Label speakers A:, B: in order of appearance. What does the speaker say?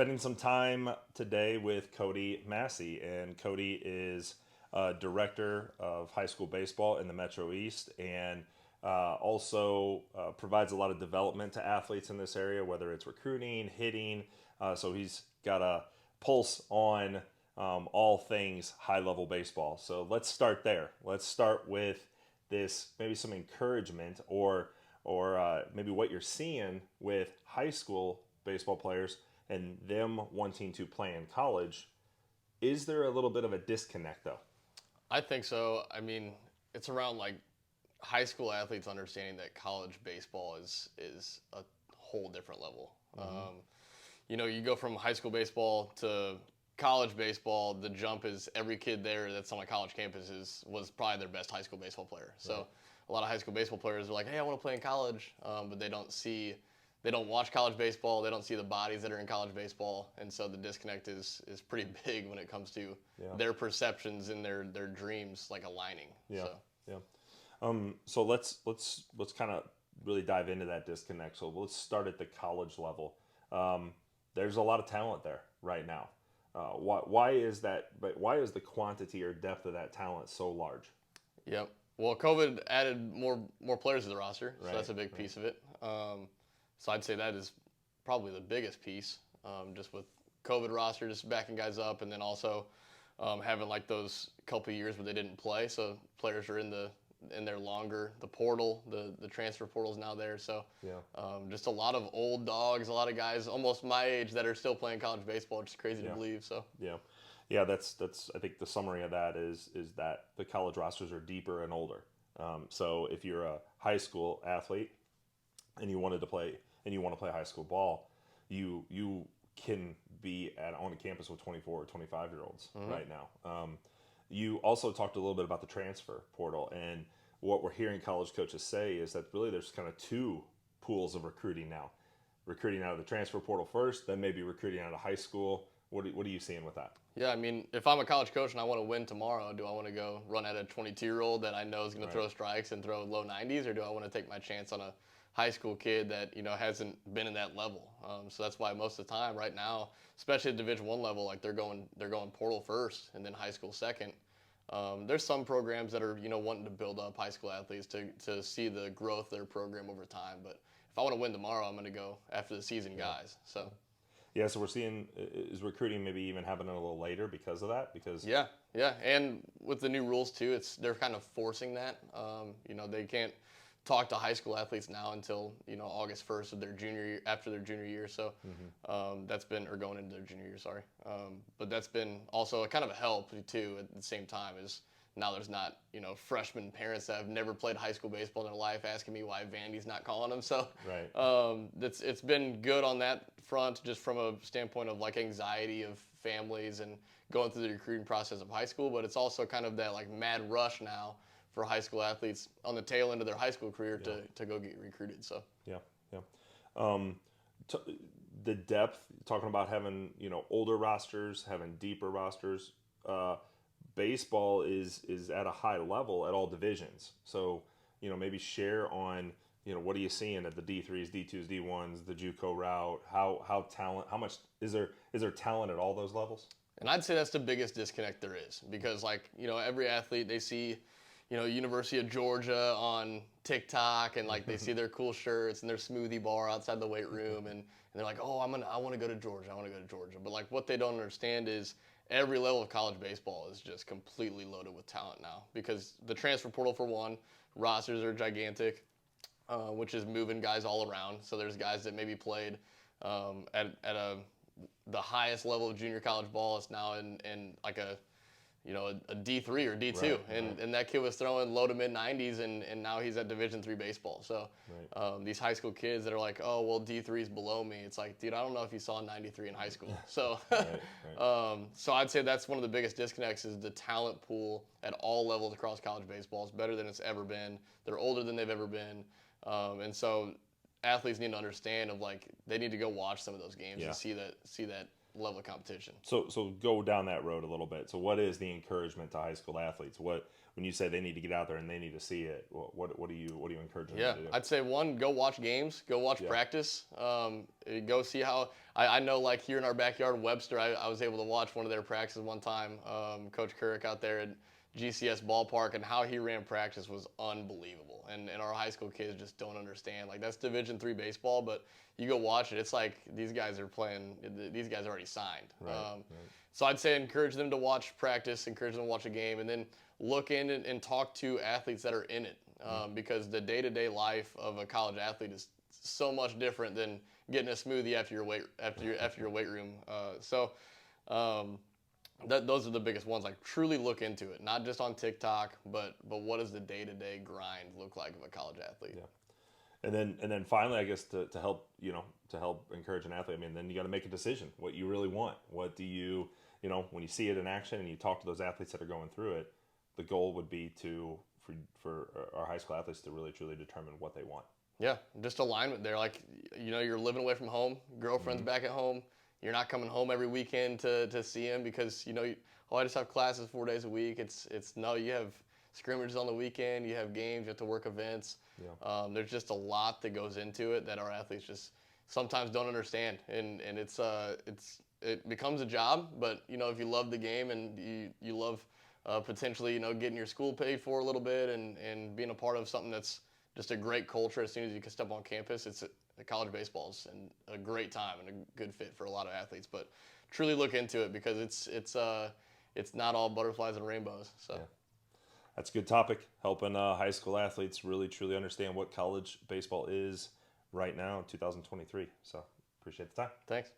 A: spending some time today with Cody Massey. And Cody is director of high school baseball in the Metro East and also provides a lot of development to athletes in this area, whether it's recruiting, hitting. So he's got a pulse on all things high level baseball. So let's start there. Let's start with this, maybe some encouragement or maybe what you're seeing with high school baseball players and them wanting to play in college. Is there a little bit of a disconnect though?
B: I think so. I mean, it's around like high school athletes understanding that college baseball is a whole different level. You go from high school baseball to college baseball. The jump is every kid there that's on a college campus was probably their best high school baseball player. So
A: Right.
B: a lot of high school baseball players are like, hey, I want to play in college, but they don't watch college baseball. They don't see the bodies that are in college baseball, and so the disconnect is pretty big when it comes to
A: Yeah.
B: their perceptions and their dreams like aligning.
A: Yeah.
B: So
A: Yeah. So let's kind of really dive into that disconnect. So let's start at the college level. There's a lot of talent there right now. Why is that? But why is the quantity or depth of that talent so large?
B: yep. Well, COVID added more players to the roster, so
A: Right.
B: that's a big
A: Right.
B: piece of it. So I'd say that is probably the biggest piece, just with COVID roster just backing guys up, and then also having like those couple of years where they didn't play, so players are in there longer. The portal, the transfer portal is now there, so
A: Yeah.
B: just a lot of old dogs, a lot of guys almost my age that are still playing college baseball, which is crazy to
A: Yeah.
B: believe. So
A: Yeah. Yeah. That's. I think the summary of that is that the college rosters are deeper and older. So if you're a high school athlete and you wanted to play and you want to play high school ball, you can be on a campus with 24 or 25-year olds right now. You also talked a little bit about the transfer portal, and what we're hearing college coaches say is that really there's kind of two pools of recruiting now: recruiting out of the transfer portal first, then maybe recruiting out of high school. What are you seeing with that?
B: yeah, I mean, if I'm a college coach and I want to win tomorrow, do I want to go run at a 22-year-old that I know is going to
A: Right.
B: throw strikes and throw low 90s, or do I want to take my chance on a high school kid that hasn't been in that level? So that's why most of the time right now, especially at Division One level, like they're going portal first and then high school second. There's some programs that are wanting to build up high school athletes to see the growth of their program over time. But if I want to win tomorrow, I'm going to go after the season
A: Yeah.
B: guys. So.
A: Yeah, so we're seeing is recruiting maybe even happening a little later because of that. Because
B: Yeah, yeah, and with the new rules too, they're kind of forcing that. They can't talk to high school athletes now until August 1st of their junior year, after their junior year. So that's been or going into their junior year, sorry. But that's been also a kind of a help too. At the same time, is now there's not freshman parents that have never played high school baseball in their life asking me why Vandy's not calling them. So
A: right.
B: it's been good on that front, just from a standpoint of like anxiety of families and going through the recruiting process of high school. But it's also kind of that like mad rush now for high school athletes on the tail end of their high school career
A: Yeah.
B: to go get recruited. So
A: Yeah, yeah. Um, the depth, talking about having older rosters, having deeper rosters. Baseball is at a high level at all divisions. So maybe share on what are you seeing at the D3s, D2s, D1s, the JUCO route? How much is there talent at all those levels?
B: And I'd say that's the biggest disconnect there is, because like every athlete they see University of Georgia on TikTok, and like they see their cool shirts and their smoothie bar outside the weight room, and they're like, oh, I want to go to Georgia, I want to go to Georgia. But like what they don't understand is every level of college baseball is just completely loaded with talent now, because the transfer portal for one, rosters are gigantic, which is moving guys all around. So there's guys that maybe played at the highest level of junior college ball is now in like a D3 or D2,
A: Right,
B: and
A: right.
B: and that kid was throwing low to mid 90s, and now he's at Division III baseball. So
A: Right.
B: these high school kids that are like, oh well, D3 is below me. It's like, dude, I don't know if you saw 93 in high school. So
A: Right, right.
B: so I'd say that's one of the biggest disconnects, is the talent pool at all levels across college baseball is better than it's ever been. They're older than they've ever been, and so athletes need to understand of like they need to go watch some of those games
A: Yeah.
B: and see that level of competition.
A: So go down that road a little bit. So what is the encouragement to high school athletes? When you say they need to get out there and they need to see it, what do you encourage them
B: Yeah,
A: to do?
B: I'd say one, go watch games, go watch practice, go see how. I know, like here in our backyard, Webster, I was able to watch one of their practices one time. Coach Couric out there at GCS ballpark, and how he ran practice was unbelievable. And our high school kids just don't understand. Like, that's Division III baseball, but you go watch it, it's like these guys are playing. These guys are already signed.
A: Right.
B: So I'd say encourage them to watch practice, encourage them to watch a game, and then look in and talk to athletes that are in it, because the day-to-day life of a college athlete is so much different than getting a smoothie after your weight room. Those are the biggest ones. Like, truly look into it, not just on TikTok, but what does the day-to-day grind look like of a college athlete?
A: Yeah. And then finally, I guess to help encourage an athlete, I mean, then you got to make a decision what you really want. What do you when you see it in action and you talk to those athletes that are going through it, the goal would be for our high school athletes to really truly determine what they want.
B: Yeah, just alignment there. Like, you're living away from home, girlfriend's back at home. You're not coming home every weekend to see him because I just have classes 4 days a week. It's no, you have scrimmages on the weekend, you have games, you have to work events.
A: Yeah.
B: There's just a lot that goes into it that our athletes just sometimes don't understand, and it becomes a job. But if you love the game and you love potentially getting your school paid for a little bit and being a part of something that's just a great culture as soon as you can step on campus, college baseball's and a great time and a good fit for a lot of athletes. But truly look into it because it's not all butterflies and rainbows. So.
A: Yeah. That's a good topic, helping high school athletes really truly understand what college baseball is right now in 2023. So appreciate the time.
B: Thanks.